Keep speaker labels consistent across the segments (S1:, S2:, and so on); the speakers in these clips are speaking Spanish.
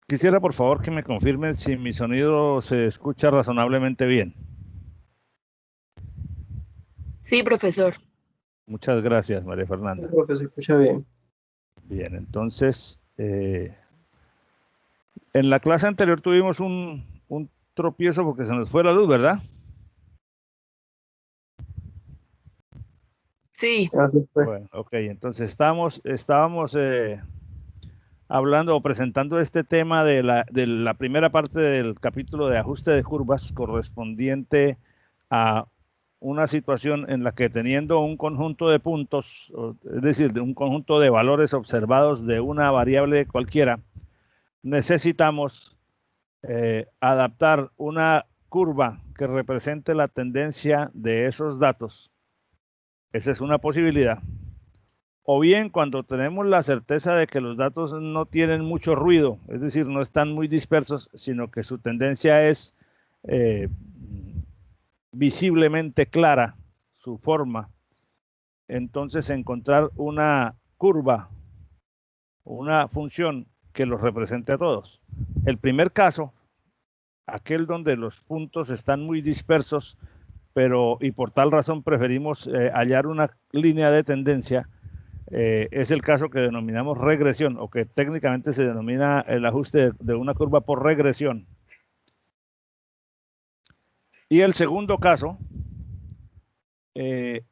S1: Quisiera por favor que me confirmen si mi sonido se escucha razonablemente bien.
S2: Sí, profesor.
S1: Muchas gracias, María
S3: Sí,
S1: Fernanda.
S3: profe, se escucha bien.
S1: Bien, entonces, en la clase anterior tuvimos un tropiezo porque se nos fue la luz, ¿verdad?
S2: Sí,
S3: Así fue.
S1: Bueno, ok, entonces estábamos hablando o presentando este tema de la primera parte del capítulo de ajuste de curvas correspondiente a una situación en la que teniendo un conjunto de puntos, es decir, de un conjunto de valores observados de una variable cualquiera, necesitamos adaptar una curva que represente la tendencia de esos datos. Esa es una posibilidad. O bien cuando tenemos la certeza de que los datos no tienen mucho ruido, es decir, no están muy dispersos, sino que su tendencia es eh, visiblemente clara, su forma, entonces encontrar una curva, una función que los represente a todos. El primer caso, aquel donde los puntos están muy dispersos, pero y por tal razón preferimos hallar una línea de tendencia, es el caso que denominamos regresión o que técnicamente se denomina el ajuste de una curva por regresión. Y el segundo caso es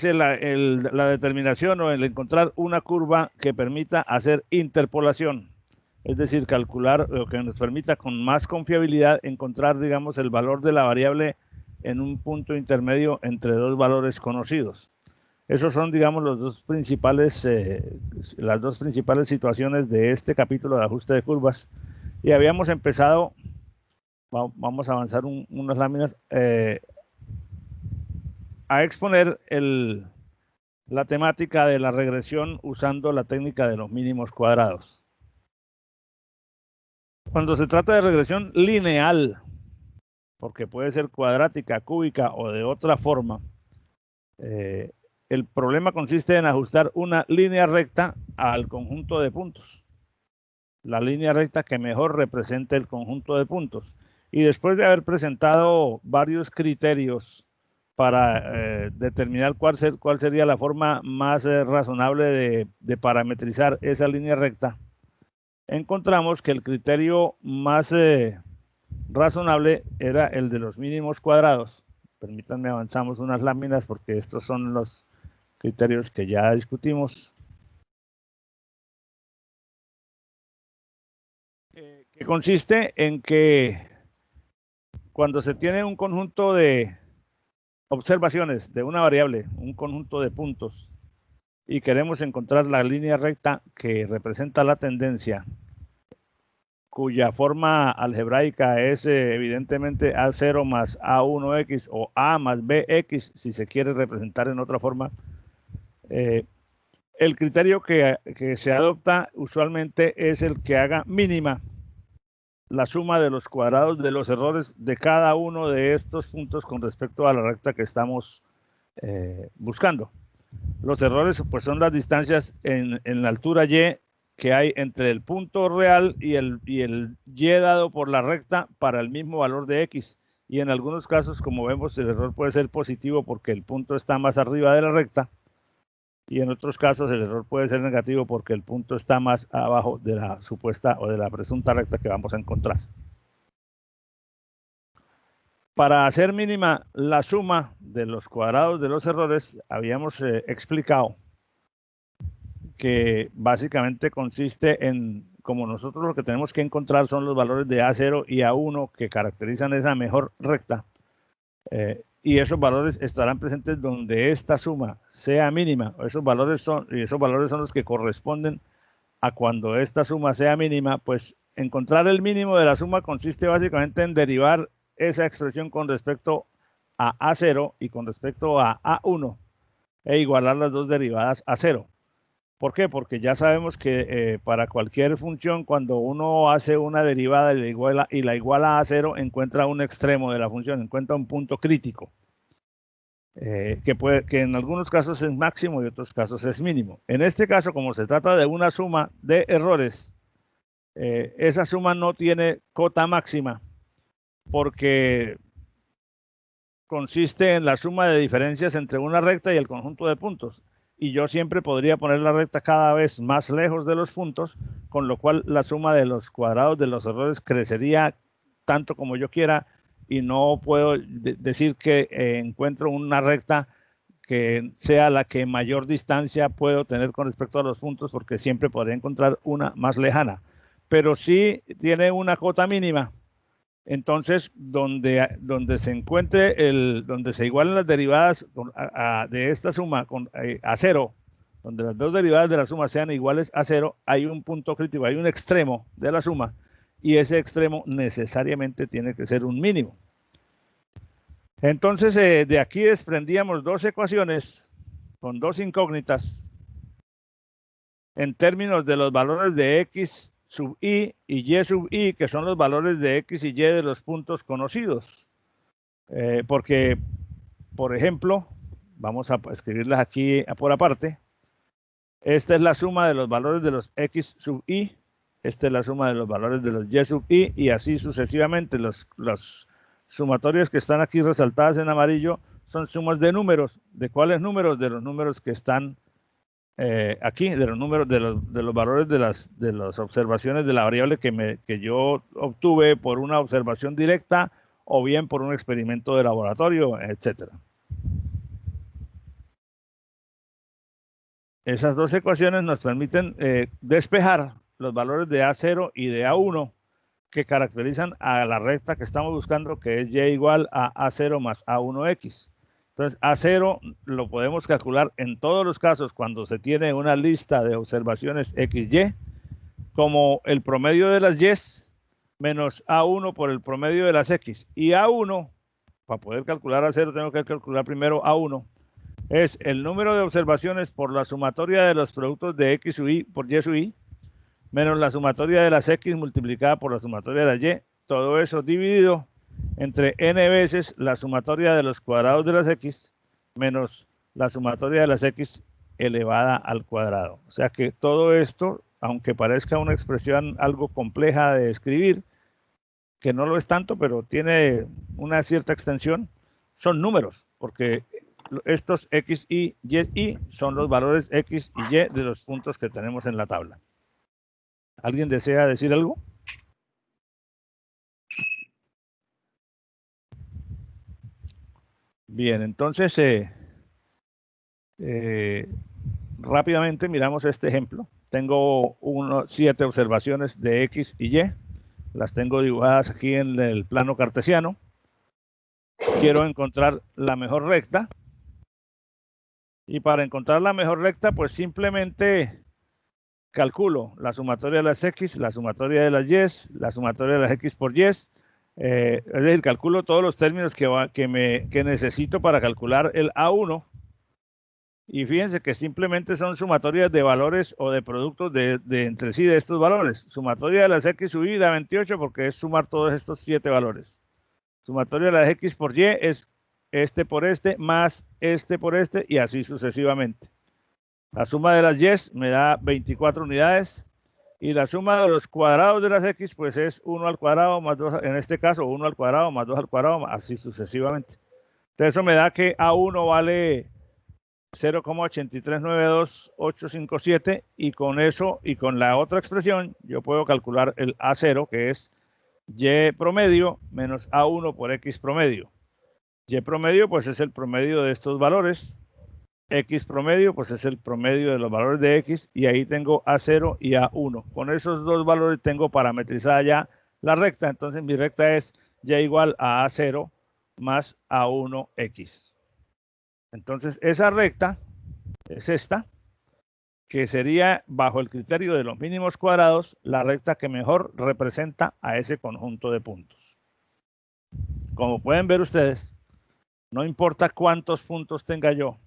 S1: la determinación o el encontrar una curva que permita hacer interpolación, es decir, calcular lo que nos permita con más confiabilidad encontrar, digamos, el valor de la variable en un punto intermedio entre dos valores conocidos. Esos son, digamos, las dos principales situaciones de este capítulo de ajuste de curvas. Y habíamos empezado, vamos a avanzar unas láminas, a exponer la temática de la regresión usando la técnica de los mínimos cuadrados. Cuando se trata de regresión lineal, porque puede ser cuadrática, cúbica o de otra forma, el problema consiste en ajustar una línea recta al conjunto de puntos. La línea recta que mejor represente el conjunto de puntos. Y después de haber presentado varios criterios para determinar cuál sería la forma más razonable de parametrizar esa línea recta, encontramos que el criterio más razonable era el de los mínimos cuadrados. Permítanme avanzamos unas láminas porque estos son los criterios que ya discutimos. Que consiste en que cuando se tiene un conjunto de observaciones de una variable, un conjunto de puntos, y queremos encontrar la línea recta que representa la tendencia, cuya forma algebraica es evidentemente A0 más A1X o A más BX, si se quiere representar en otra forma. El criterio que se adopta usualmente es el que haga mínima la suma de los cuadrados de los errores de cada uno de estos puntos con respecto a la recta que estamos buscando. Los errores pues son las distancias en la altura y que hay entre el punto real y el y dado por la recta para el mismo valor de x. Y en algunos casos, como vemos, el error puede ser positivo porque el punto está más arriba de la recta. Y en otros casos el error puede ser negativo porque el punto está más abajo de la supuesta o de la presunta recta que vamos a encontrar. Para hacer mínima la suma de los cuadrados de los errores, habíamos explicado que básicamente consiste en, como nosotros lo que tenemos que encontrar son los valores de A0 y A1 que caracterizan esa mejor recta. Y esos valores estarán presentes donde esta suma sea mínima. Esos valores son los que corresponden a cuando esta suma sea mínima, pues encontrar el mínimo de la suma consiste básicamente en derivar esa expresión con respecto a A0 y con respecto a A1 e igualar las dos derivadas a 0. ¿Por qué? Porque ya sabemos que para cualquier función, cuando uno hace una derivada y la iguala a 0, encuentra un extremo de la función, encuentra un punto crítico, que en algunos casos es máximo y otros casos es mínimo. En este caso, como se trata de una suma de errores, esa suma no tiene cota máxima porque consiste en la suma de diferencias entre una recta y el conjunto de puntos. Y yo siempre podría poner la recta cada vez más lejos de los puntos, con lo cual la suma de los cuadrados de los errores crecería tanto como yo quiera y no puedo decir que encuentro una recta que sea la que mayor distancia puedo tener con respecto a los puntos, porque siempre podría encontrar una más lejana. Pero sí tiene una cota mínima. Entonces, donde se encuentre donde se igualen las derivadas de esta suma a cero, donde las dos derivadas de la suma sean iguales a cero, hay un punto crítico, hay un extremo de la suma, y ese extremo necesariamente tiene que ser un mínimo. Entonces, de aquí desprendíamos dos ecuaciones con dos incógnitas en términos de los valores de x sub i y y sub i, que son los valores de x y y de los puntos conocidos. Porque, por ejemplo, vamos a escribirlas aquí por aparte. Esta es la suma de los valores de los x sub i, esta es la suma de los valores de los y sub i, y así sucesivamente. Los sumatorias que están aquí resaltadas en amarillo son sumas de números. ¿De cuáles números? De los números que están aquí, de los números, de los valores de las observaciones de la variable que yo obtuve por una observación directa o bien por un experimento de laboratorio, etcétera. Esas dos ecuaciones nos permiten despejar los valores de A0 y de A1 que caracterizan a la recta que estamos buscando, que es y igual a A0 más A1x. Entonces, A0 lo podemos calcular en todos los casos cuando se tiene una lista de observaciones XY como el promedio de las Y menos A1 por el promedio de las X. Y A1, para poder calcular A0, tengo que calcular primero A1. Es el número de observaciones por la sumatoria de los productos de X sub I por Y sub I, menos la sumatoria de las X multiplicada por la sumatoria de las Y. Todo eso dividido entre n veces la sumatoria de los cuadrados de las X menos la sumatoria de las X elevada al cuadrado. O sea que todo esto, aunque parezca una expresión algo compleja de escribir, que no lo es tanto, pero tiene una cierta extensión, son números, porque estos X, Y, Y son los valores X y Y de los puntos que tenemos en la tabla. ¿Alguien desea decir algo? Bien, entonces rápidamente miramos este ejemplo. Tengo 7 observaciones de X y Y. Las tengo dibujadas aquí en el plano cartesiano. Quiero encontrar la mejor recta. Y para encontrar la mejor recta, pues simplemente calculo la sumatoria de las X, la sumatoria de las Y, la sumatoria de las X por Y. Es decir, calculo todos los términos que necesito para calcular el A1. Y fíjense que simplemente son sumatorias de valores o de productos de entre sí de estos valores. Sumatoria de las X sub i da 28 porque es sumar todos estos 7 valores. Sumatoria de las X por Y es este por este más este por este y así sucesivamente. La suma de las Y me da 24 unidades y la suma de los cuadrados de las X pues es 1 al cuadrado más 2, en este caso 1 al cuadrado más 2 al cuadrado, así sucesivamente. Entonces eso me da que A1 vale 0,8392857 y con eso y con la otra expresión yo puedo calcular el A0 que es Y promedio menos A1 por X promedio. Y promedio pues es el promedio de estos valores, X promedio pues es el promedio de los valores de X y ahí tengo A0 y A1. Con esos dos valores tengo parametrizada ya la recta, entonces mi recta es Y igual a A0 más A1X. Entonces, esa recta es esta, que sería, bajo el criterio de los mínimos cuadrados, la recta que mejor representa a ese conjunto de puntos. Como pueden ver ustedes, no importa cuántos puntos tenga yo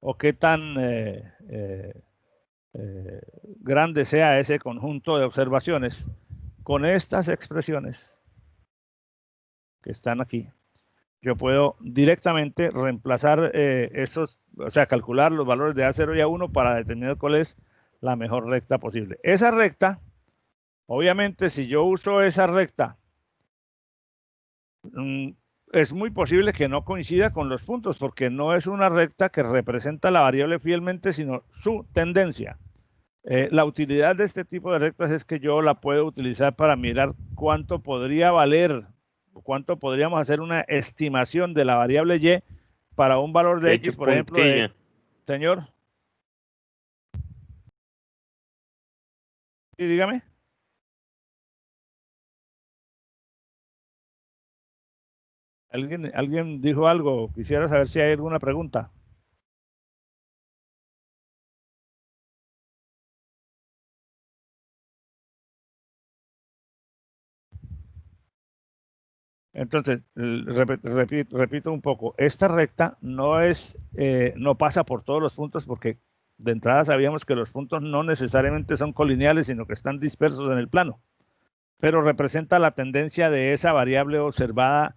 S1: o qué tan grande sea ese conjunto de observaciones, con estas expresiones que están aquí, yo puedo directamente reemplazar estos, o sea, calcular los valores de A0 y A1 para determinar cuál es la mejor recta posible. Esa recta Obviamente, si yo uso esa recta, es muy posible que no coincida con los puntos, porque no es una recta que representa la variable fielmente, sino su tendencia. La utilidad de este tipo de rectas es que yo la puedo utilizar para mirar cuánto podría valer, cuánto podríamos hacer una estimación de la variable y para un valor de x, por ejemplo, de... Señor. Sí, dígame. ¿Alguien dijo algo? Quisiera saber si hay alguna pregunta. Entonces, repito un poco, esta recta no pasa por todos los puntos porque de entrada sabíamos que los puntos no necesariamente son colineales, sino que están dispersos en el plano, pero representa la tendencia de esa variable observada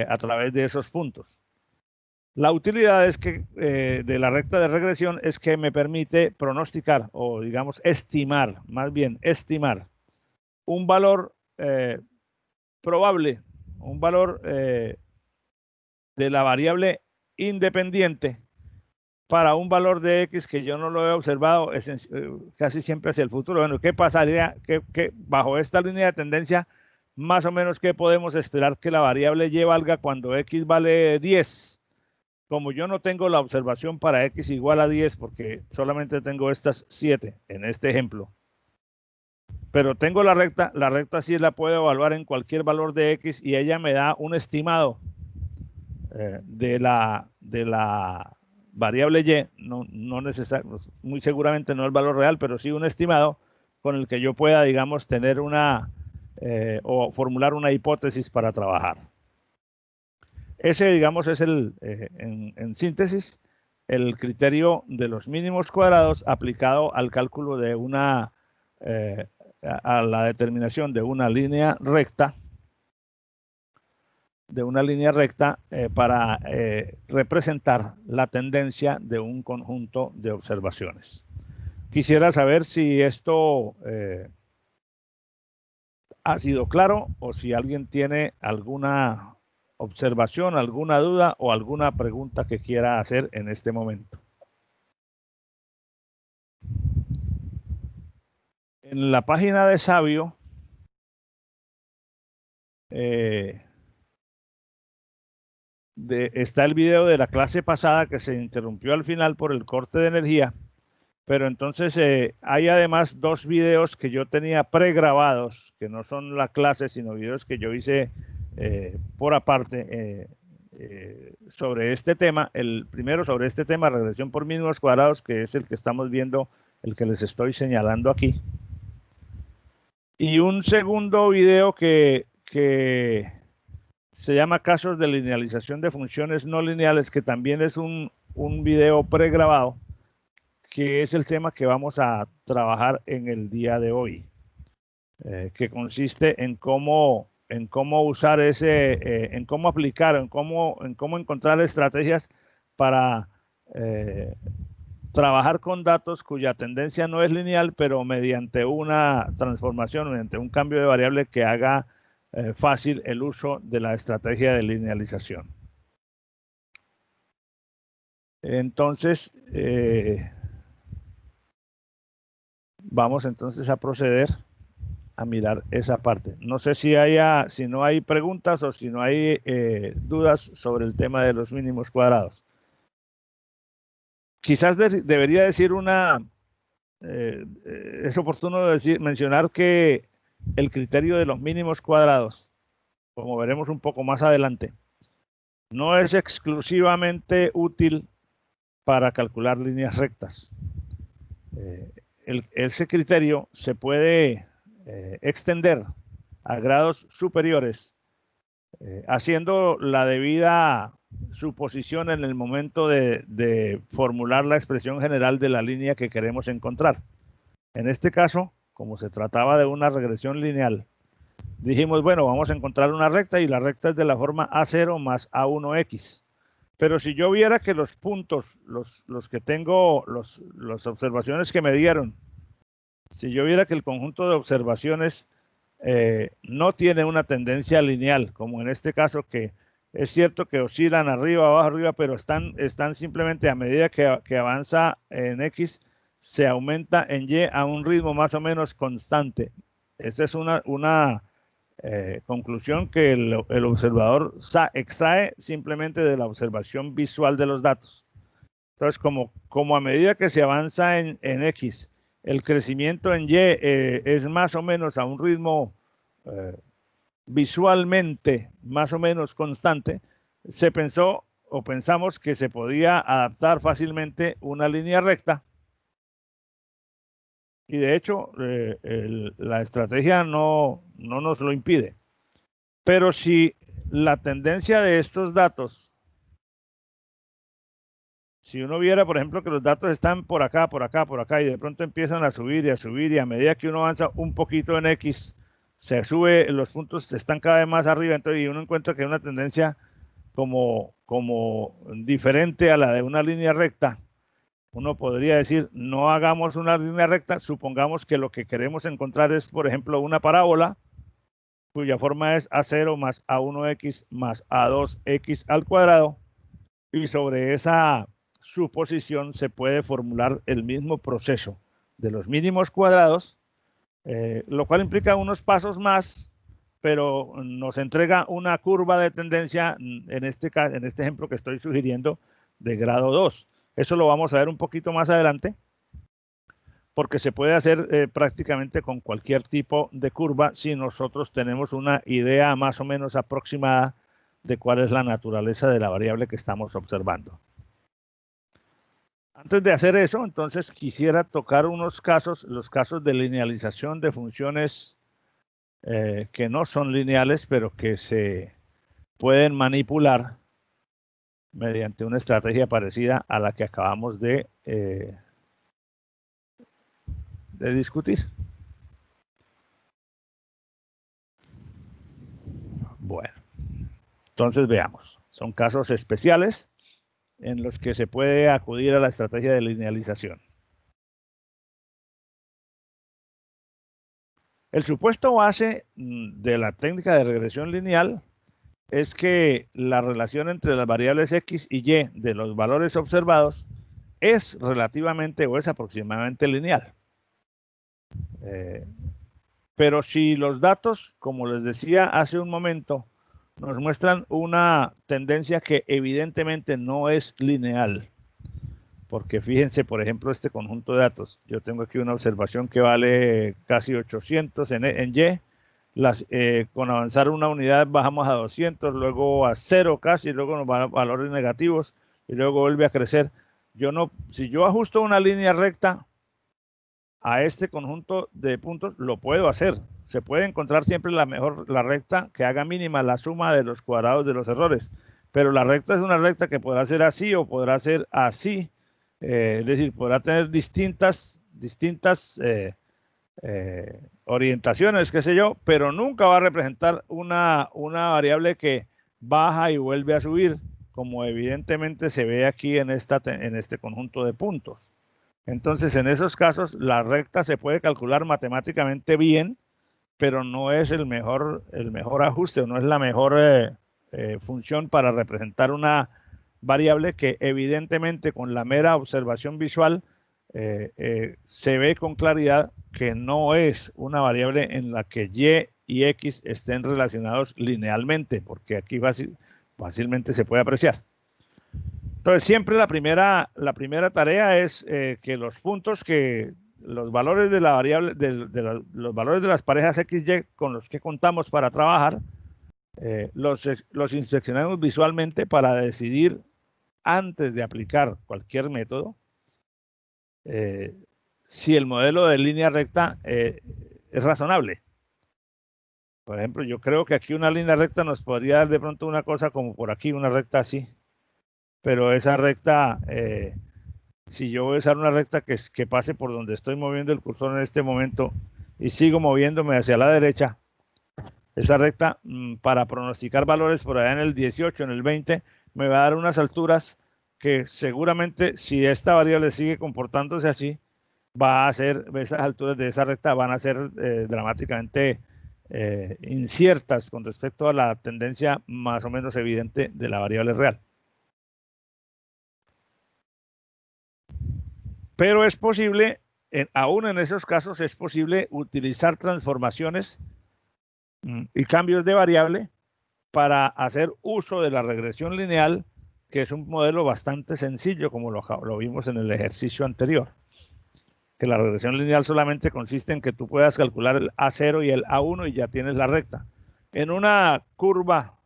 S1: a través de esos puntos. La utilidad es que de la recta de regresión es que me permite pronosticar o digamos estimar, más bien estimar un valor probable, un valor de la variable independiente para un valor de x que yo no lo he observado casi siempre hacia el futuro. Bueno, ¿qué pasaría que bajo esta línea de tendencia, más o menos qué podemos esperar que la variable y valga cuando x vale 10? Como yo no tengo la observación para x igual a 10, porque solamente tengo estas 7 en este ejemplo, pero tengo la recta sí la puedo evaluar en cualquier valor de x y ella me da un estimado de la variable y, no necesariamente, muy seguramente no el valor real, pero sí un estimado con el que yo pueda, digamos, tener o formular una hipótesis para trabajar. Ese, digamos, es en síntesis, el criterio de los mínimos cuadrados aplicado al cálculo de a la determinación de una línea recta, para representar la tendencia de un conjunto de observaciones. Quisiera saber si esto ha sido claro o si alguien tiene alguna observación, alguna duda o alguna pregunta que quiera hacer en este momento. En la página de Sabio está el video de la clase pasada que se interrumpió al final por el corte de energía, pero entonces hay además 2 videos que yo tenía pregrabados, que no son la clase, sino videos que yo hice por aparte sobre este tema. El primero sobre este tema, regresión por mínimos cuadrados, que es el que estamos viendo, el que les estoy señalando aquí. Y un segundo video que se llama casos de linealización de funciones no lineales, que también es un video pregrabado, que es el tema que vamos a trabajar en el día de hoy, que consiste en cómo usar en cómo aplicar, en cómo encontrar estrategias para trabajar con datos cuya tendencia no es lineal, pero mediante una transformación, mediante un cambio de variable que haga fácil el uso de la estrategia de linealización. Entonces, vamos entonces a proceder a mirar esa parte. No sé si no hay preguntas o si no hay dudas sobre el tema de los mínimos cuadrados. Quizás debería decir es oportuno mencionar que el criterio de los mínimos cuadrados, como veremos un poco más adelante, no es exclusivamente útil para calcular líneas rectas. Ese criterio se puede extender a grados superiores, haciendo la debida suposición en el momento de formular la expresión general de la línea que queremos encontrar. En este caso, como se trataba de una regresión lineal, dijimos, bueno, vamos a encontrar una recta y la recta es de la forma A0 más A1X. Pero si yo viera que los puntos, los que tengo, las observaciones que me dieron, Si yo viera que el conjunto de observaciones no tiene una tendencia lineal, como en este caso, que es cierto que oscilan arriba, abajo, arriba, pero están simplemente a medida que avanza en X, se aumenta en Y a un ritmo más o menos constante. Esta es una conclusión que el observador extrae simplemente de la observación visual de los datos. Entonces, como a medida que se avanza en X, el crecimiento en Y es más o menos a un ritmo visualmente más o menos constante, se pensó o pensamos que se podía adaptar fácilmente una línea recta. Y de hecho, la estrategia no nos lo impide. Pero si la tendencia de estos datos, si uno viera, por ejemplo, que los datos están por acá, por acá, por acá, y de pronto empiezan a subir, y a medida que uno avanza un poquito en X, se sube, los puntos están cada vez más arriba, entonces, y uno encuentra que hay una tendencia como diferente a la de una línea recta. Uno podría decir, no hagamos una línea recta, supongamos que lo que queremos encontrar es, por ejemplo, una parábola, cuya forma es A0 más A1X más A2X al cuadrado, y sobre esa suposición se puede formular el mismo proceso de los mínimos cuadrados, lo cual implica unos pasos más, pero nos entrega una curva de tendencia, en este ejemplo que estoy sugiriendo, de grado 2. Eso lo vamos a ver un poquito más adelante, porque se puede hacer prácticamente con cualquier tipo de curva si nosotros tenemos una idea más o menos aproximada de cuál es la naturaleza de la variable que estamos observando. Antes de hacer eso, entonces quisiera tocar unos casos, los casos de linealización de funciones que no son lineales, pero que se pueden manipular mediante una estrategia parecida a la que acabamos de discutir. Bueno, entonces veamos. Son casos especiales en los que se puede acudir a la estrategia de linealización. El supuesto base de la técnica de regresión lineal es que la relación entre las variables X y Y de los valores observados es relativamente o es aproximadamente lineal. Pero si los datos, como les decía hace un momento, nos muestran una tendencia que evidentemente no es lineal, porque fíjense, por ejemplo, este conjunto de datos. Yo tengo aquí una observación que vale casi 800 en Y. Con avanzar una unidad bajamos a 200, luego a 0 casi, luego nos van a valores negativos y luego vuelve a crecer. Si yo ajusto una línea recta a este conjunto de puntos, lo puedo hacer. Se puede encontrar siempre la recta que haga mínima la suma de los cuadrados de los errores, pero la recta es una recta que podrá ser así o podrá ser así, es decir, podrá tener distintas orientaciones, qué sé yo, pero nunca va a representar una variable que baja y vuelve a subir, como evidentemente se ve aquí en este conjunto de puntos. Entonces, en esos casos, la recta se puede calcular matemáticamente bien, pero no es el mejor ajuste, o no es la mejor función para representar una variable que evidentemente con la mera observación visual se ve con claridad que no es una variable en la que Y y X estén relacionados linealmente, porque aquí fácilmente se puede apreciar. Entonces, siempre la primera tarea es que los puntos los valores de la variable, los valores de las parejas XY con los que contamos para trabajar, los inspeccionamos visualmente para decidir, antes de aplicar cualquier método, si el modelo de línea recta es razonable. Por ejemplo, yo creo que aquí una línea recta nos podría dar de pronto una cosa como por aquí, una recta así. Pero esa recta, si yo voy a usar una recta que pase por donde estoy moviendo el cursor en este momento y sigo moviéndome hacia la derecha, esa recta, para pronosticar valores por allá en el 18, en el 20, me va a dar unas alturas que seguramente, si esta variable sigue comportándose así, va a ser, esas alturas de esa recta van a ser dramáticamente inciertas con respecto a la tendencia más o menos evidente de la variable real. Pero es posible, aún en esos casos, es posible utilizar transformaciones y cambios de variable para hacer uso de la regresión lineal, que es un modelo bastante sencillo, como lo vimos en el ejercicio anterior. Que la regresión lineal solamente consiste en que tú puedas calcular el A0 y el A1 y ya tienes la recta. En una curva,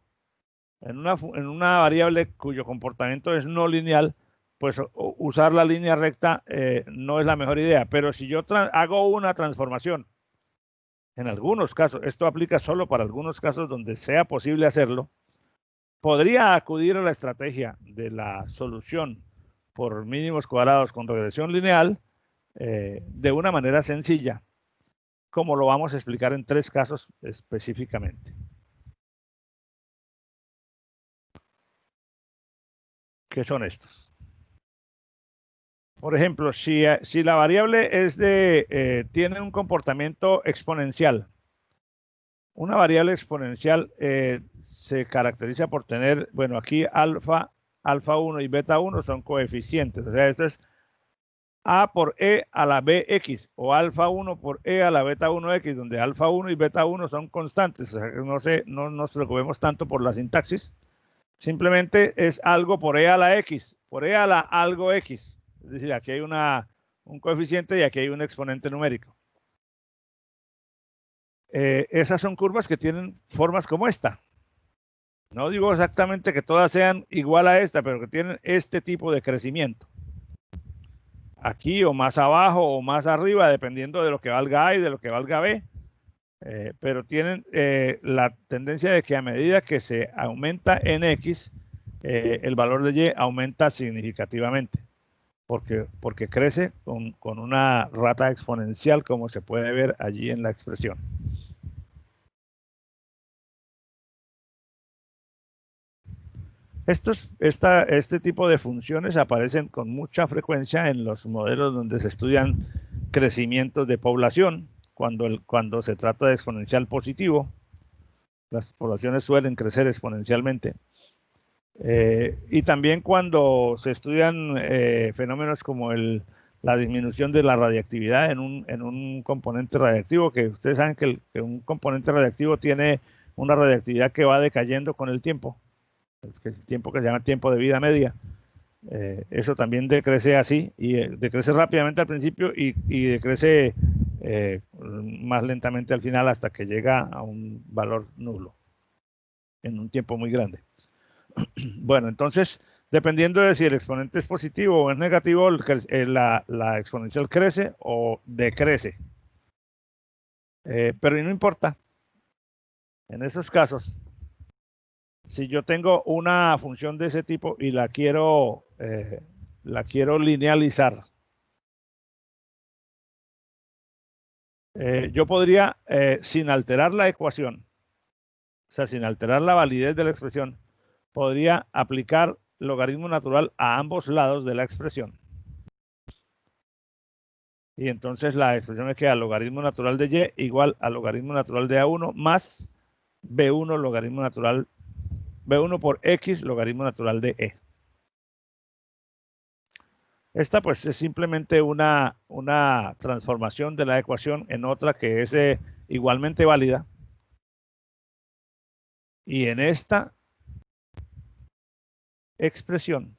S1: en una variable cuyo comportamiento es no lineal, pues usar la línea recta no es la mejor idea. Pero si yo hago una transformación, en algunos casos, esto aplica solo para algunos casos donde sea posible hacerlo, podría acudir a la estrategia de la solución por mínimos cuadrados con regresión lineal de una manera sencilla, como lo vamos a explicar en 3 casos específicamente. ¿Qué son estos? Por ejemplo, si la variable es tiene un comportamiento exponencial, una variable exponencial se caracteriza por tener, bueno, aquí alfa 1 y beta 1 son coeficientes, o sea, esto es A por E a la BX o alfa 1 por E a la beta 1X, donde alfa 1 y beta 1 son constantes, o sea, no nos preocupemos tanto por la sintaxis, simplemente es algo por E a la X, por E a la algo X, es decir, aquí hay un coeficiente y aquí hay un exponente numérico. Esas son curvas que tienen formas como esta. No digo exactamente que todas sean igual a esta, pero que tienen este tipo de crecimiento. Aquí o más abajo o más arriba, dependiendo de lo que valga A y de lo que valga B. Pero tienen la tendencia de que a medida que se aumenta en X, el valor de Y aumenta significativamente, porque crece con una rata exponencial, como se puede ver allí en la expresión. Este tipo de funciones aparecen con mucha frecuencia en los modelos donde se estudian crecimientos de población, cuando se trata de exponencial positivo. Las poblaciones suelen crecer exponencialmente. Y también cuando se estudian fenómenos como la disminución de la radiactividad en un componente radiactivo, que ustedes saben que un componente radiactivo tiene una radiactividad que va decayendo con el tiempo. Es el tiempo que se llama tiempo de vida media. Eso también decrece así, y decrece rápidamente al principio y decrece más lentamente al final hasta que llega a un valor nulo en un tiempo muy grande. Bueno, entonces, dependiendo de si el exponente es positivo o es negativo, la exponencial crece o decrece. Pero no importa. En esos casos, si yo tengo una función de ese tipo y la quiero linealizar, yo podría, sin alterar la ecuación, o sea, sin alterar la validez de la expresión, podría aplicar logaritmo natural a ambos lados de la expresión. Y entonces la expresión me queda logaritmo natural de Y igual a logaritmo natural de A1 más B1 logaritmo natural, B1 por X logaritmo natural de E. Esta pues es simplemente una transformación de la ecuación en otra que es igualmente válida. Y en esta expresión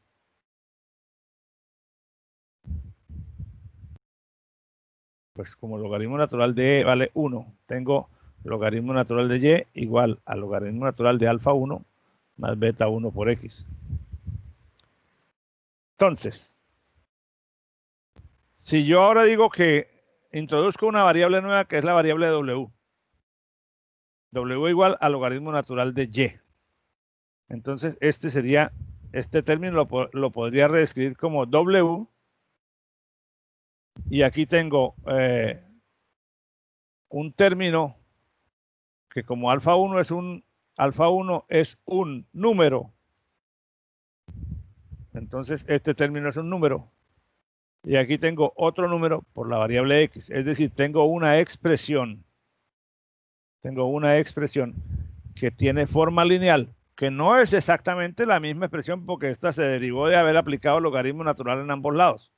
S1: pues como logaritmo natural de E vale 1, tengo logaritmo natural de Y igual a logaritmo natural de alfa 1 más beta 1 por X. Entonces, si yo ahora digo que introduzco una variable nueva que es la variable W, W igual a logaritmo natural de Y. Entonces, este término lo podría reescribir como W, y aquí tengo un término que como alfa 1 es un número, entonces este término es un número, Y aquí tengo otro número por la variable x. Es decir, tengo una expresión que tiene forma lineal, que no es exactamente la misma expresión porque esta se derivó de haber aplicado logaritmo natural en ambos lados.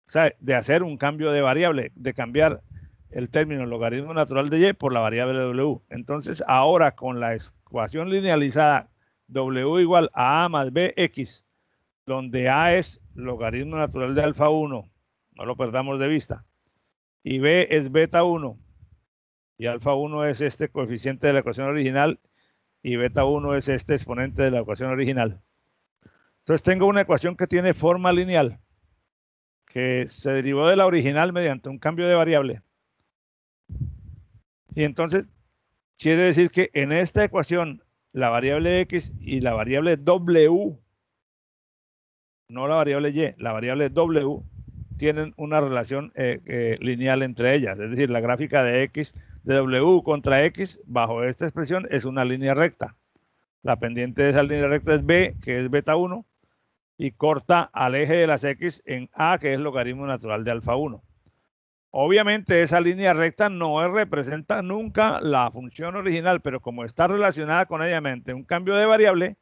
S1: O sea, de hacer un cambio de variable, de cambiar el término logaritmo natural de y por la variable w. Entonces, ahora con la ecuación linealizada w igual a más bx, donde a es logaritmo natural de alfa 1, no lo perdamos de vista, y b es beta 1, y alfa 1 es este coeficiente de la ecuación original, y beta 1 es este exponente de la ecuación original. Entonces tengo una ecuación que tiene forma lineal, que se derivó de la original mediante un cambio de variable. Y entonces quiere decir que en esta ecuación la variable x y la variable w, no la variable y, la variable w, tienen una relación lineal entre ellas. Es decir, la gráfica de x, de w contra x, bajo esta expresión, es una línea recta. La pendiente de esa línea recta es b, que es beta 1, y corta al eje de las x en a, que es logaritmo natural de alfa 1. Obviamente esa línea recta no representa nunca la función original, pero como está relacionada con ella mediante un cambio de variable,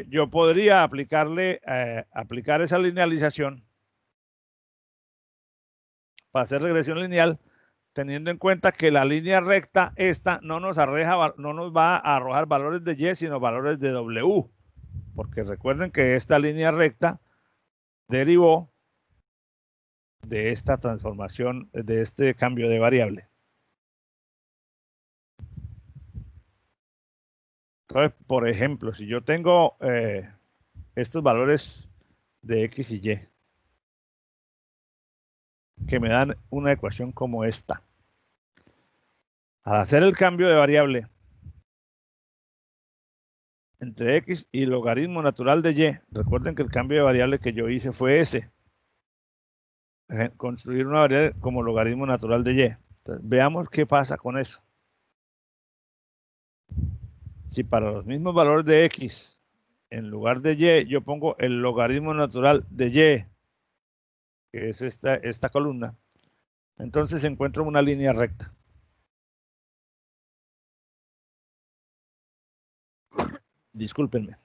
S1: yo podría aplicar esa linealización para hacer regresión lineal, teniendo en cuenta que la línea recta esta no nos va a arrojar valores de y, sino valores de w, porque recuerden que esta línea recta derivó de esta transformación, de este cambio de variable. Entonces, por ejemplo, si yo tengo estos valores de x y y que me dan una ecuación como esta, al hacer el cambio de variable entre x y logaritmo natural de y, recuerden que el cambio de variable que yo hice fue ese, construir una variable como logaritmo natural de y. Entonces, veamos qué pasa con eso. Si para los mismos valores de x, en lugar de y, yo pongo el logaritmo natural de y, que es esta columna, entonces encuentro una línea recta. Discúlpenme.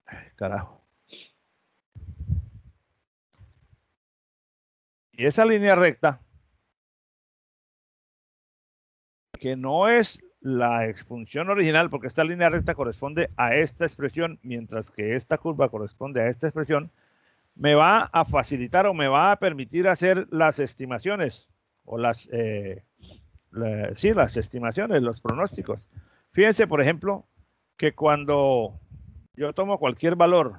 S1: Ay, carajo. Y esa línea recta, que no es la expunción original, porque esta línea recta corresponde a esta expresión, mientras que esta curva corresponde a esta expresión, me va a facilitar o me va a permitir hacer las estimaciones, o las estimaciones, los pronósticos. Fíjense, por ejemplo, que cuando yo tomo cualquier valor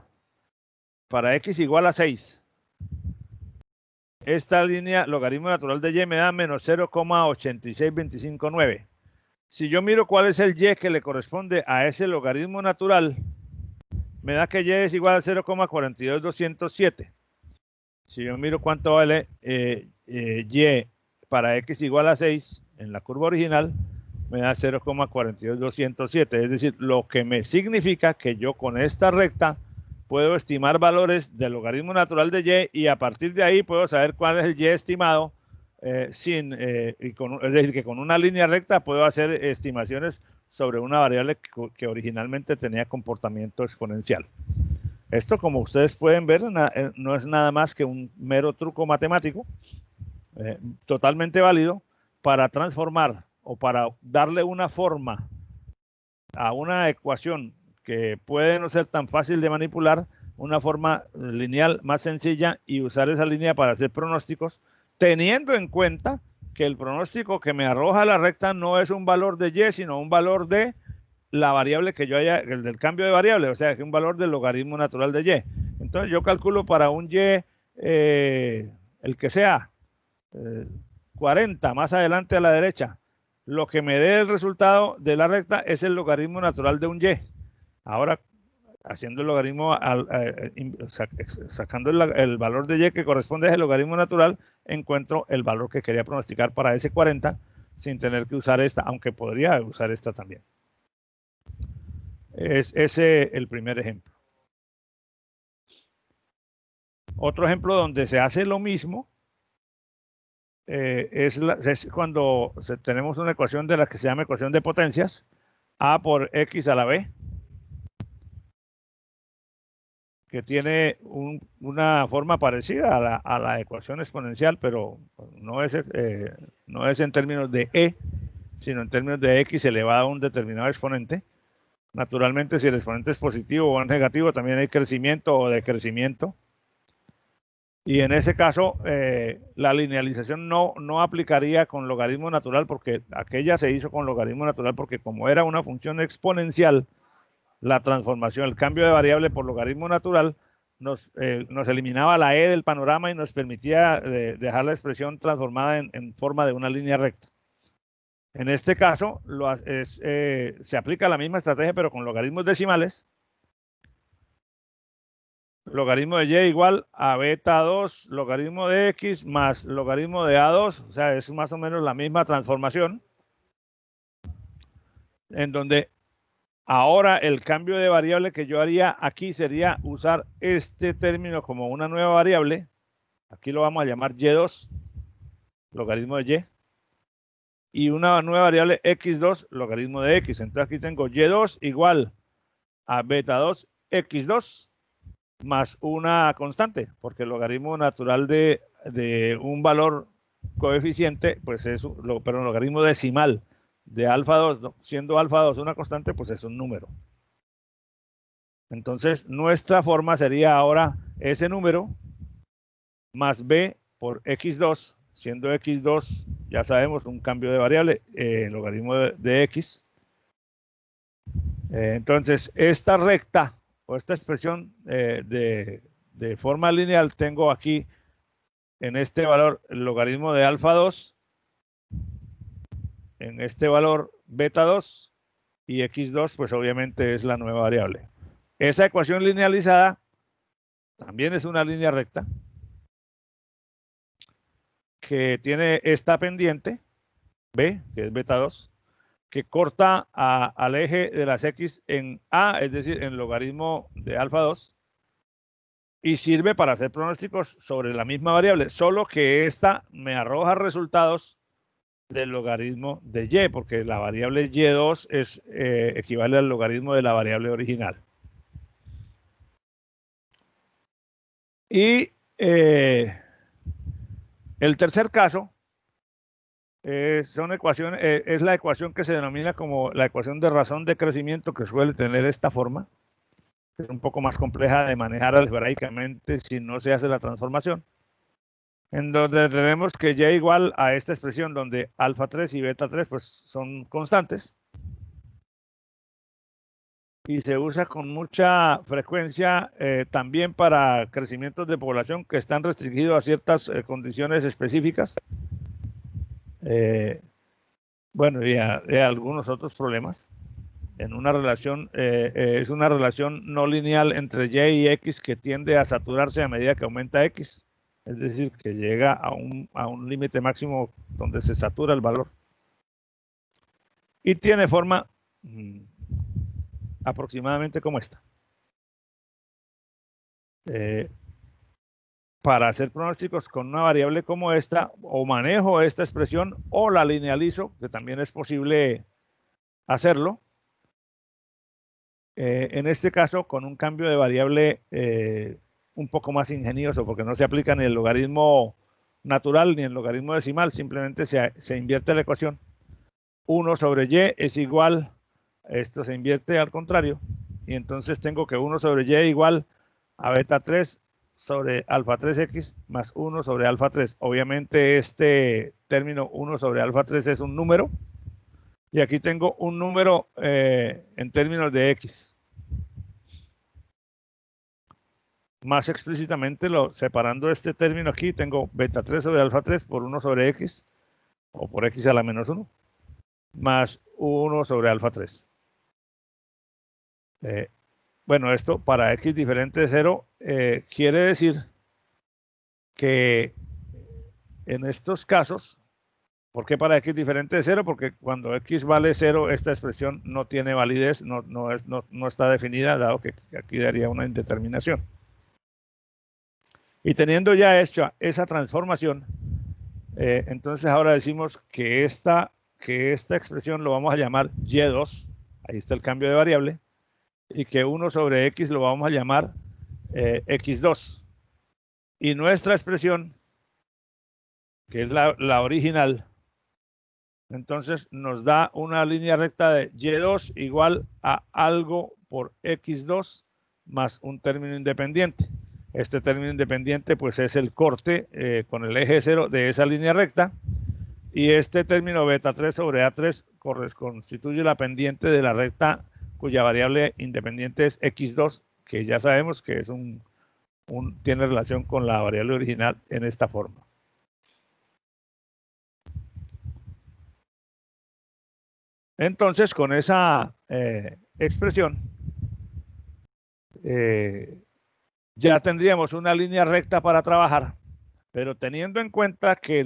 S1: para x igual a 6, esta línea logaritmo natural de y me da menos 0,86259. Si yo miro cuál es el y que le corresponde a ese logaritmo natural, me da que y es igual a 0,42207. Si yo miro cuánto vale y para x igual a 6 en la curva original, me da 0,42207. Es decir, lo que me significa que yo con esta recta puedo estimar valores del logaritmo natural de y a partir de ahí puedo saber cuál es el y estimado, es decir, que con una línea recta puedo hacer estimaciones sobre una variable que originalmente tenía comportamiento exponencial. Esto, como ustedes pueden ver, no es nada más que un mero truco matemático, totalmente válido para transformar o para darle una forma a una ecuación que puede no ser tan fácil de manipular, una forma lineal más sencilla y usar esa línea para hacer pronósticos, teniendo en cuenta que el pronóstico que me arroja la recta no es un valor de y, sino un valor de la variable que yo haya, el del cambio de variable, o sea, es un valor del logaritmo natural de y. Entonces yo calculo para un y, el que sea, 40 más adelante a la derecha, lo que me dé el resultado de la recta es el logaritmo natural de un y. Ahora, haciendo el logaritmo, sacando el valor de y que corresponde a ese logaritmo natural, encuentro el valor que quería pronosticar para ese 40 sin tener que usar esta, aunque podría usar esta también. Es ese el primer ejemplo. Otro ejemplo donde se hace lo mismo es cuando tenemos una ecuación de la que se llama ecuación de potencias, A por X a la B, que tiene una forma parecida a la ecuación exponencial, pero no es en términos de E, sino en términos de X elevado a un determinado exponente. Naturalmente, si el exponente es positivo o negativo, también hay crecimiento o decrecimiento. Y en ese caso, la linealización no aplicaría con logaritmo natural, porque aquella se hizo con logaritmo natural, porque como era una función exponencial, la transformación, el cambio de variable por logaritmo natural, nos eliminaba la E del panorama y nos permitía dejar la expresión transformada en forma de una línea recta. En este caso, se aplica la misma estrategia, pero con logaritmos decimales. Logaritmo de y igual a beta 2, logaritmo de x más logaritmo de a2, o sea, es más o menos la misma transformación, en donde ahora el cambio de variable que yo haría aquí sería usar este término como una nueva variable. Aquí lo vamos a llamar y2, logaritmo de y una nueva variable x2, logaritmo de x. Entonces aquí tengo y2 igual a beta 2 x2 más una constante, porque el logaritmo natural de un valor coeficiente, pues es, pero el logaritmo decimal de alfa 2, siendo alfa 2 una constante, pues es un número. Entonces, nuestra forma sería ahora ese número más b por x2, siendo x2, ya sabemos, un cambio de variable, logaritmo de x. Entonces, esta recta o esta expresión de forma lineal tengo aquí en este valor el logaritmo de alfa 2, en este valor beta 2 y x2 pues obviamente es la nueva variable. Esa ecuación linealizada también es una línea recta que tiene esta pendiente b, que es beta 2, que corta al eje de las x en a, es decir, en logaritmo de alfa 2, y sirve para hacer pronósticos sobre la misma variable, solo que esta me arroja resultados del logaritmo de y, porque la variable y2 equivale al logaritmo de la variable original. Y el tercer caso es la ecuación que se denomina como la ecuación de razón de crecimiento, que suele tener esta forma. Es un poco más compleja de manejar algebraicamente si no se hace la transformación, en donde tenemos que y igual a esta expresión donde alfa 3 y beta 3 pues son constantes, y se usa con mucha frecuencia también para crecimientos de población que están restringidos a ciertas condiciones específicas, bueno, y a algunos otros problemas. En una relación, es una relación no lineal entre y y x que tiende a saturarse a medida que aumenta x, es decir, que llega a un límite máximo donde se satura el valor. Y tiene forma aproximadamente como esta. Para hacer pronósticos con una variable como esta, o manejo esta expresión o la linealizo, que también es posible hacerlo. En este caso, con un cambio de variable un poco más ingenioso, porque no se aplica ni el logaritmo natural ni el logaritmo decimal, simplemente se invierte la ecuación. 1 sobre y es igual, esto se invierte al contrario, y entonces tengo que 1 sobre y igual a beta 3 sobre alfa 3x más 1 sobre alfa 3. Obviamente este término 1 sobre alfa 3 es un número, y aquí tengo un número en términos de x. Más explícitamente, separando este término aquí, tengo beta 3 sobre alfa 3 por 1 sobre x, o por x a la menos 1, más 1 sobre alfa 3. Bueno, esto para x diferente de 0 quiere decir que en estos casos, ¿por qué para x diferente de 0? Porque cuando x vale 0, esta expresión no tiene validez, no está definida, dado que aquí daría una indeterminación. Y teniendo ya hecha esa transformación, entonces ahora decimos que esta expresión lo vamos a llamar y2, ahí está el cambio de variable, y que 1 sobre x lo vamos a llamar x2. Y nuestra expresión, que es la original, entonces nos da una línea recta de y2 igual a algo por x2 más un término independiente. Este término independiente pues es el corte con el eje 0 de esa línea recta, y este término beta 3 sobre A3 constituye la pendiente de la recta cuya variable independiente es x2, que ya sabemos que es tiene relación con la variable original en esta forma. Entonces, con esa expresión, ya tendríamos una línea recta para trabajar, pero teniendo en cuenta que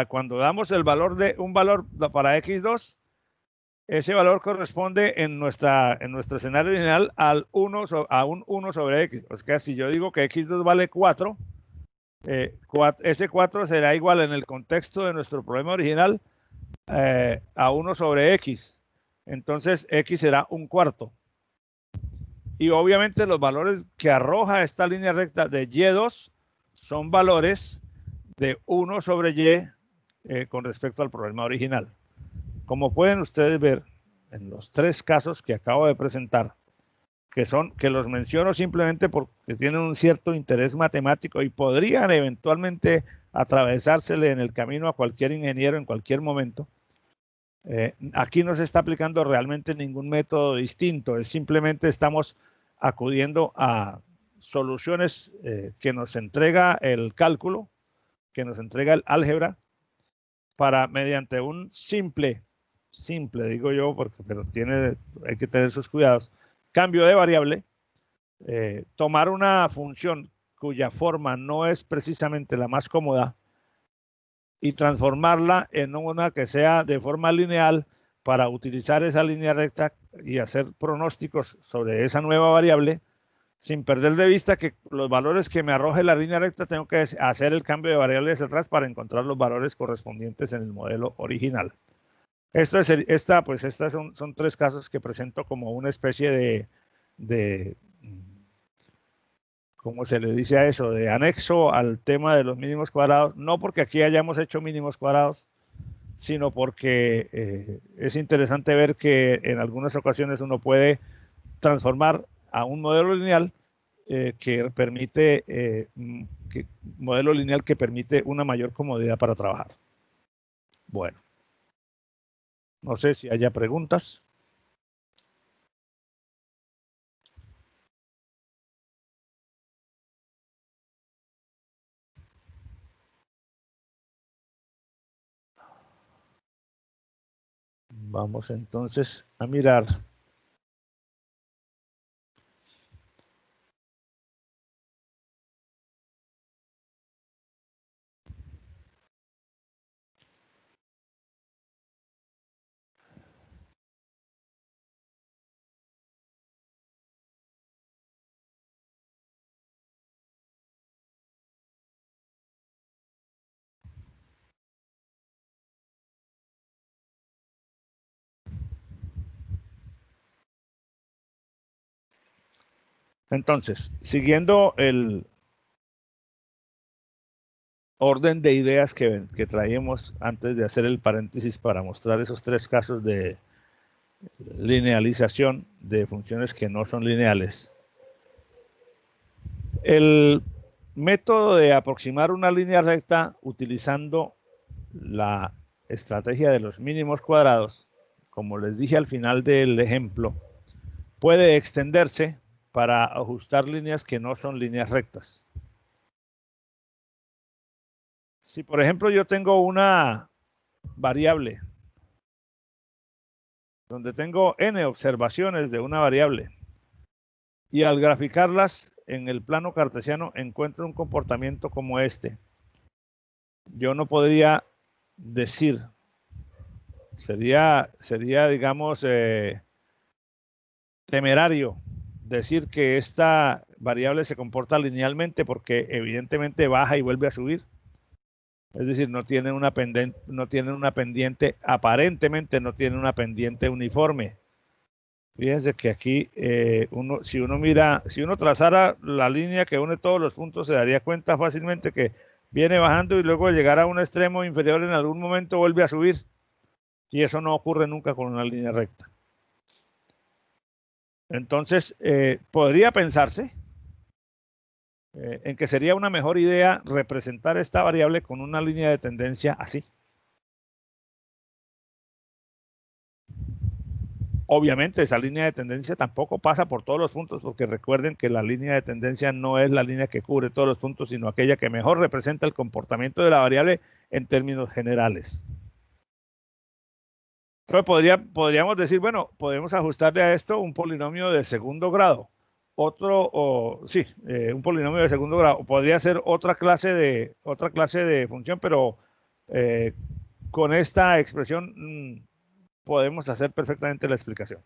S1: cuando damos el valor de un valor para x2, ese valor corresponde en nuestro escenario original a un 1 sobre x. O sea, si yo digo que x2 vale 4, ese 4 será igual en el contexto de nuestro problema original a 1 sobre x. Entonces x será un cuarto. Y obviamente los valores que arroja esta línea recta de y2 son valores de 1 sobre y con respecto al problema original. Como pueden ustedes ver en los tres casos que acabo de presentar, que los menciono simplemente porque tienen un cierto interés matemático y podrían eventualmente atravesársele en el camino a cualquier ingeniero en cualquier momento. Aquí no se está aplicando realmente ningún método distinto, es simplemente estamos acudiendo a soluciones que nos entrega el cálculo, que nos entrega el álgebra, para mediante un simple digo yo, pero hay que tener sus cuidados, cambio de variable, tomar una función cuya forma no es precisamente la más cómoda y transformarla en una que sea de forma lineal para utilizar esa línea recta y hacer pronósticos sobre esa nueva variable, sin perder de vista que los valores que me arroje la línea recta tengo que hacer el cambio de variable hacia atrás para encontrar los valores correspondientes en el modelo original. Estos son tres casos que presento como una especie de ¿cómo se le dice a eso? De anexo al tema de los mínimos cuadrados, no porque aquí hayamos hecho mínimos cuadrados, sino porque es interesante ver que en algunas ocasiones uno puede transformar a un modelo lineal que permite una mayor comodidad para trabajar. Bueno, no sé si haya preguntas. Vamos entonces a mirar. Entonces, siguiendo el orden de ideas que traíamos antes de hacer el paréntesis para mostrar esos tres casos de linealización de funciones que no son lineales. El método de aproximar una línea recta utilizando la estrategia de los mínimos cuadrados, como les dije al final del ejemplo, puede extenderse para ajustar líneas que no son líneas rectas. Si, por ejemplo, yo tengo una variable donde tengo n observaciones de una variable y al graficarlas en el plano cartesiano encuentro un comportamiento como este, yo no podría decir, sería digamos, temerario decir que esta variable se comporta linealmente porque evidentemente baja y vuelve a subir. Es decir, no tiene una pendiente, aparentemente no tiene una pendiente uniforme. Fíjense que aquí, si uno trazara la línea que une todos los puntos, se daría cuenta fácilmente que viene bajando y luego al llegar a un extremo inferior en algún momento vuelve a subir. Y eso no ocurre nunca con una línea recta. Entonces, podría pensarse en que sería una mejor idea representar esta variable con una línea de tendencia así. Obviamente esa línea de tendencia tampoco pasa por todos los puntos, porque recuerden que la línea de tendencia no es la línea que cubre todos los puntos, sino aquella que mejor representa el comportamiento de la variable en términos generales. Entonces podríamos decir, bueno, podemos ajustarle a esto un polinomio de segundo grado. Un polinomio de segundo grado. Podría ser otra clase de función, pero con esta expresión podemos hacer perfectamente la explicación.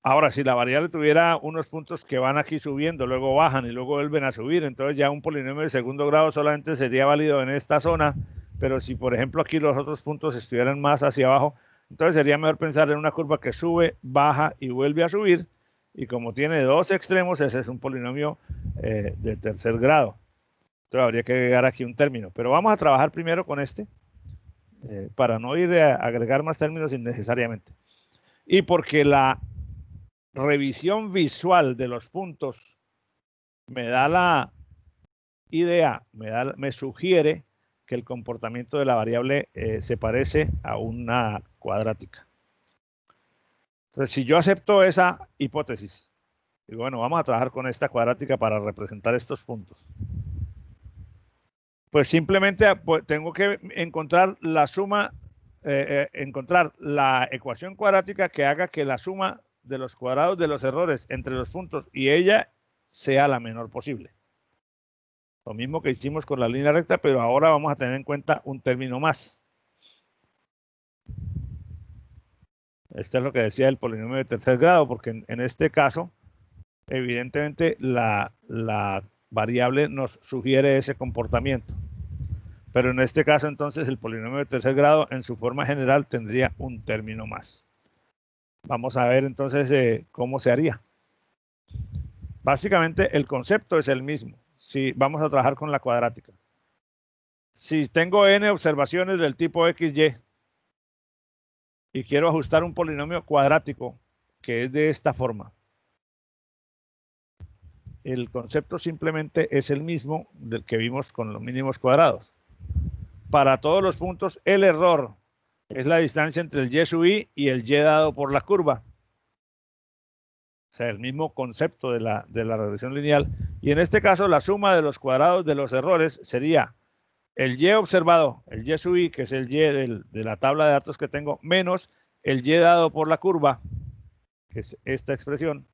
S1: Ahora, si la variable tuviera unos puntos que van aquí subiendo, luego bajan y luego vuelven a subir, entonces ya un polinomio de segundo grado solamente sería válido en esta zona, pero si por ejemplo aquí los otros puntos estuvieran más hacia abajo, entonces sería mejor pensar en una curva que sube, baja y vuelve a subir, y como tiene dos extremos, ese es un polinomio de tercer grado. Entonces habría que agregar aquí un término, pero vamos a trabajar primero con este, para no ir a agregar más términos innecesariamente. Y porque la revisión visual de los puntos me da la idea, me sugiere que el comportamiento de la variable se parece a una cuadrática. Entonces, si yo acepto esa hipótesis, y bueno, vamos a trabajar con esta cuadrática para representar estos puntos, pues simplemente tengo que encontrar la suma, encontrar la ecuación cuadrática que haga que la suma de los cuadrados de los errores entre los puntos y ella sea la menor posible. Lo mismo que hicimos con la línea recta, pero ahora vamos a tener en cuenta un término más. Este es lo que decía el polinomio de tercer grado, porque en este caso, evidentemente, la variable nos sugiere ese comportamiento. Pero en este caso, entonces, el polinomio de tercer grado, en su forma general, tendría un término más. Vamos a ver, entonces, cómo se haría. Básicamente, el concepto es el mismo. Si vamos a trabajar con la cuadrática. Si tengo n observaciones del tipo XY y quiero ajustar un polinomio cuadrático que es de esta forma, el concepto simplemente es el mismo del que vimos con los mínimos cuadrados. Para todos los puntos, el error es la distancia entre el y sub i y el y dado por la curva. O sea, el mismo concepto de la regresión lineal. Y en este caso, la suma de los cuadrados de los errores sería el y observado, el y sub i, que es el y de la tabla de datos que tengo, menos el y dado por la curva, que es esta expresión,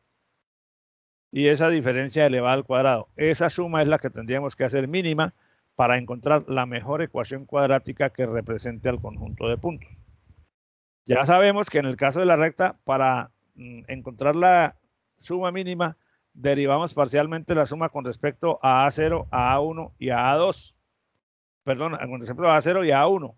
S1: y esa diferencia elevada al cuadrado. Esa suma es la que tendríamos que hacer mínima para encontrar la mejor ecuación cuadrática que represente al conjunto de puntos. Ya sabemos que en el caso de la recta, para encontrar la suma mínima, derivamos parcialmente la suma con respecto a A0, a A1 y a A2. Perdón, con respecto a A0 y a A1.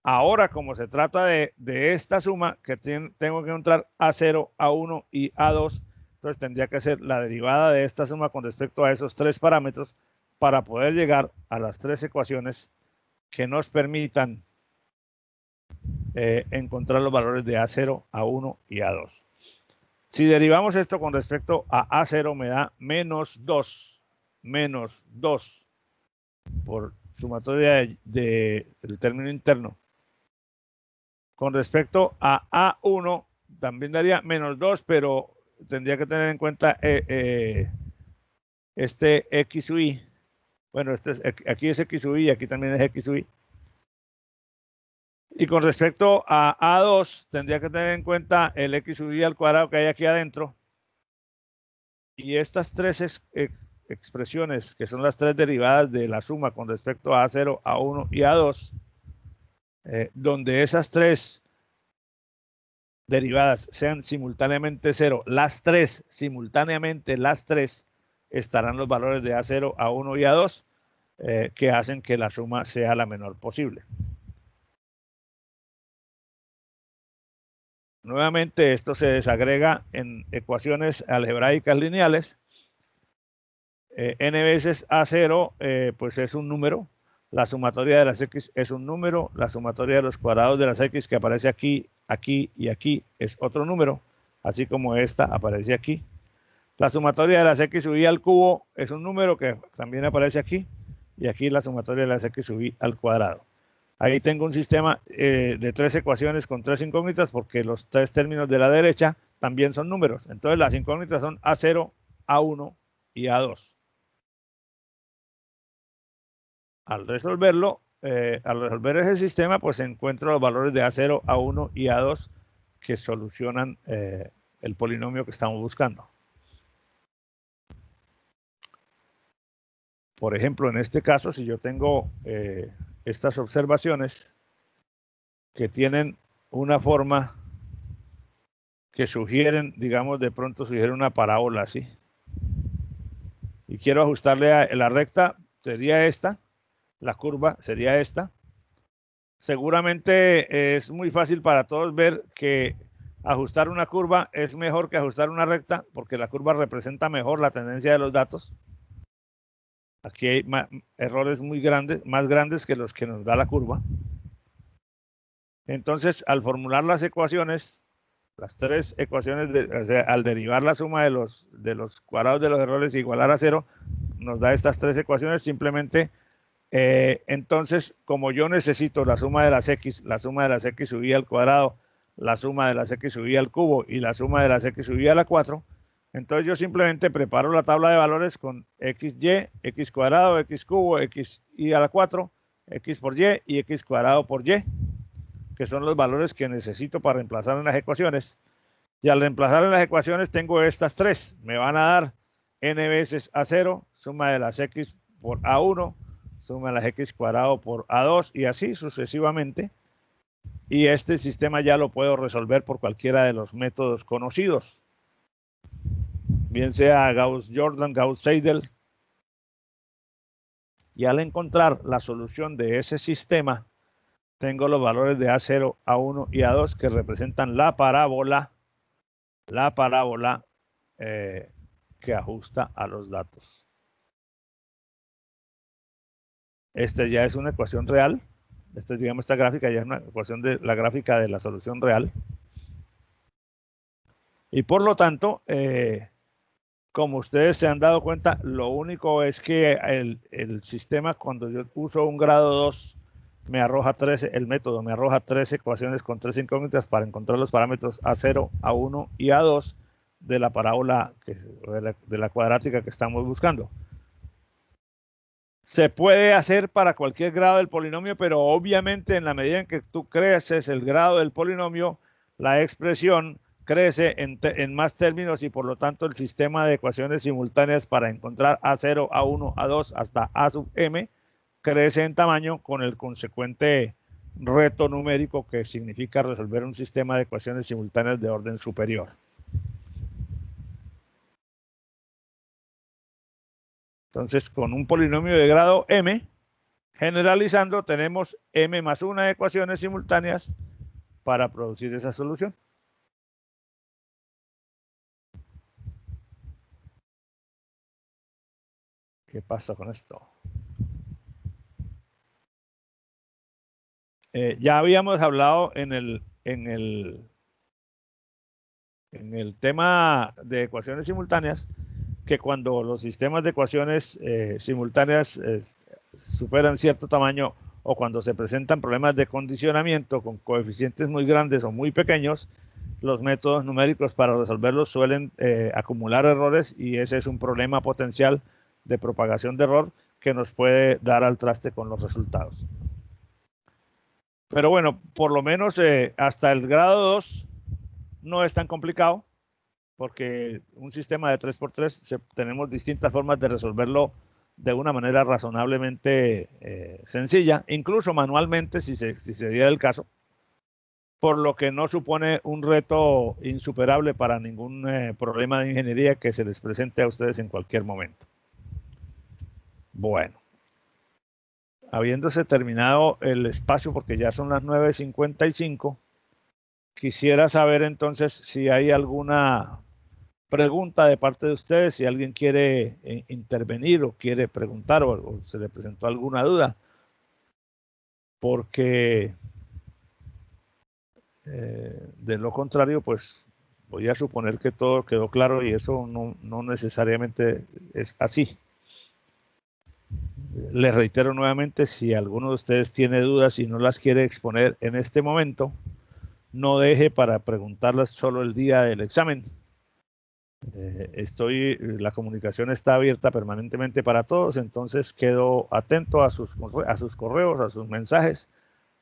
S1: Ahora, como se trata de esta suma, que tengo que encontrar A0, A1 y A2, entonces tendría que ser la derivada de esta suma con respecto a esos tres parámetros para poder llegar a las tres ecuaciones que nos permitan encontrar los valores de A0, A1 y A2. Si derivamos esto con respecto a A0, me da menos 2 por sumatoria del término interno. Con respecto a A1, también daría menos 2, pero tendría que tener en cuenta este X sub i. Bueno, aquí es X sub i y aquí también es X sub i. Y con respecto a A2, tendría que tener en cuenta el X sub i al cuadrado que hay aquí adentro. Y estas tres expresiones, que son las tres derivadas de la suma con respecto a A0, A1 y A2, donde esas tres derivadas sean simultáneamente 0, las tres, simultáneamente las tres, estarán los valores de A0, A1 y A2, que hacen que la suma sea la menor posible. Nuevamente, esto se desagrega en ecuaciones algebraicas lineales. N veces A0, pues es un número. La sumatoria de las X es un número. La sumatoria de los cuadrados de las X que aparece aquí, aquí y aquí es otro número, así como esta aparece aquí. La sumatoria de las X sub i al cubo es un número que también aparece aquí. Y aquí la sumatoria de las X sub i al cuadrado. Ahí tengo un sistema de tres ecuaciones con tres incógnitas porque los tres términos de la derecha también son números. Entonces las incógnitas son A0, A1 y A2. Al resolver ese sistema, pues encuentro los valores de A0, A1 y A2 que solucionan el polinomio que estamos buscando. Por ejemplo, en este caso, si yo tengo estas observaciones que tienen una forma que sugieren, digamos, de pronto sugieren una parábola así, y quiero ajustarle a la recta, sería esta, la curva sería esta. Seguramente es muy fácil para todos ver que ajustar una curva es mejor que ajustar una recta, porque la curva representa mejor la tendencia de los datos. Aquí hay errores muy grandes, más grandes que los que nos da la curva. Entonces, al formular las ecuaciones, las tres ecuaciones, o sea, al derivar la suma de los cuadrados de los errores e igualar a 0, nos da estas tres ecuaciones. Simplemente, entonces, como yo necesito la suma de las X sub i al cuadrado, la suma de las X sub i al cubo y la suma de las X sub i a la 4, entonces yo simplemente preparo la tabla de valores con XY, X cuadrado, X cubo, X y a la 4, X por Y y X cuadrado por Y, que son los valores que necesito para reemplazar en las ecuaciones. Y al reemplazar en las ecuaciones tengo estas tres. Me van a dar n veces A0, suma de las X por A1, suma de las X cuadrado por A2 y así sucesivamente. Y este sistema ya lo puedo resolver por cualquiera de los métodos conocidos, bien sea Gauss-Jordan, Gauss-Seidel. Y al encontrar la solución de ese sistema, tengo los valores de A0, A1 y A2 que representan la parábola que ajusta a los datos. Esta ya es una ecuación real. Digamos, esta gráfica ya es una ecuación de la gráfica de la solución real. Y por lo tanto, como ustedes se han dado cuenta, lo único es que el sistema, cuando yo uso un grado 2, me arroja 13, el método me arroja 3 ecuaciones con 3 incógnitas para encontrar los parámetros A0, A1 y A2 de la parábola, de la cuadrática que estamos buscando. Se puede hacer para cualquier grado del polinomio, pero obviamente en la medida en que tú creces el grado del polinomio, la expresión crece en más términos y por lo tanto el sistema de ecuaciones simultáneas para encontrar A0, A1, A2 hasta A sub m crece en tamaño con el consecuente reto numérico que significa resolver un sistema de ecuaciones simultáneas de orden superior. Entonces, con un polinomio de grado m, generalizando, tenemos m más 1 ecuaciones simultáneas para producir esa solución. ¿Qué pasa con esto? Ya habíamos hablado en el tema de ecuaciones simultáneas que cuando los sistemas de ecuaciones simultáneas superan cierto tamaño o cuando se presentan problemas de condicionamiento con coeficientes muy grandes o muy pequeños, los métodos numéricos para resolverlos suelen acumular errores y ese es un problema potencial de propagación de error que nos puede dar al traste con los resultados. Pero bueno, por lo menos hasta el grado 2 no es tan complicado porque un sistema de 3×3 tenemos distintas formas de resolverlo de una manera razonablemente sencilla, incluso manualmente si se diera el caso. por lo que no supone un reto insuperable para ningún problema de ingeniería que se les presente a ustedes en cualquier momento. Bueno, habiéndose terminado el espacio, porque ya son las 9:55, quisiera saber entonces si hay alguna pregunta de parte de ustedes, si alguien quiere intervenir o quiere preguntar o se le presentó alguna duda, porque de lo contrario, pues voy a suponer que todo quedó claro y eso no necesariamente es así. Les reitero nuevamente, si alguno de ustedes tiene dudas y no las quiere exponer en este momento, no deje para preguntarlas solo el día del examen. La comunicación está abierta permanentemente para todos, entonces quedo atento a sus correos, a sus mensajes,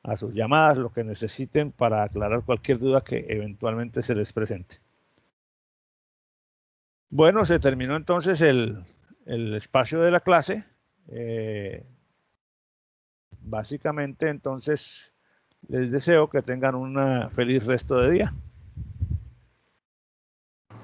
S1: a sus llamadas, lo que necesiten para aclarar cualquier duda que eventualmente se les presente. Bueno, se terminó entonces el espacio de la clase. Básicamente, entonces, les deseo que tengan un feliz resto de día.